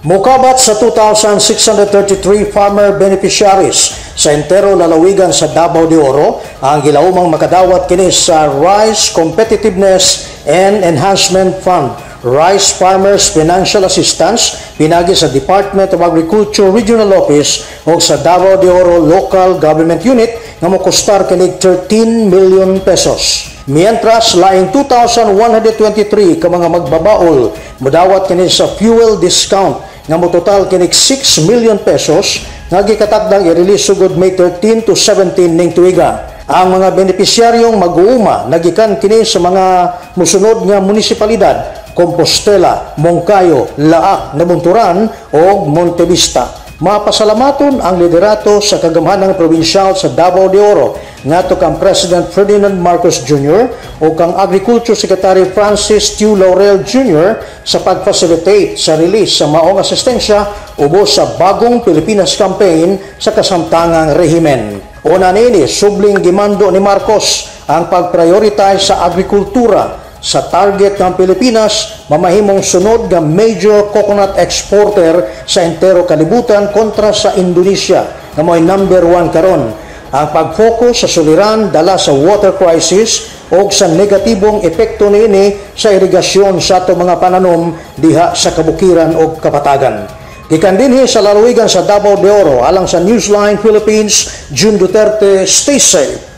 Mukabat sa 2,633 farmer beneficiaries sa entero lalawigan sa Davao de Oro ang gilaumang makadawat kini sa Rice Competitiveness and Enhancement Fund, Rice Farmers Financial Assistance pinagi sa Department of Agriculture Regional Office o sa Davao de Oro Local Government Unit nga mokostar kinig 13 million pesos. Mientras laing 2,123 ka mga magbabaol modawat kini sa fuel discount nga mo total kinig 6 million pesos nga gikatakdang i-release sugod May 13 to 17 ning tuiga. Ang mga benepisyaryong mag-uuma nagikan kini sa mga musunod nga munisipalidad: Compostela, Moncayo, Laak, Nabunturan o Montevista. Mapasalamaton ang liderato sa kagamhanang probinsyal sa Davao de Oro ngadto kang President Ferdinand Marcos Jr. o kang Agriculture Secretary Francis Tiu Laurel Jr. sa pag-facilitate sa release sa maong asistensya ubos sa bagong Pilipinas campaign sa kasamtangang rehimen. Una nini, subling gimando ni Marcos ang pag-prioritize sa agrikultura sa target ng Pilipinas mamahimong sunod nga major coconut exporter sa entero kalibutan kontra sa Indonesia nga mo'y number 1 karon. Ang pag-focus sa suliran dala sa water crisis o sa negatibong epekto niini sa irigasyon sa ato mga pananom diha sa kabukiran o kapatagan. Gikan dinhi sa lalawigan sa Davao de Oro alang sa Newsline Philippines, June Duterte, stay safe.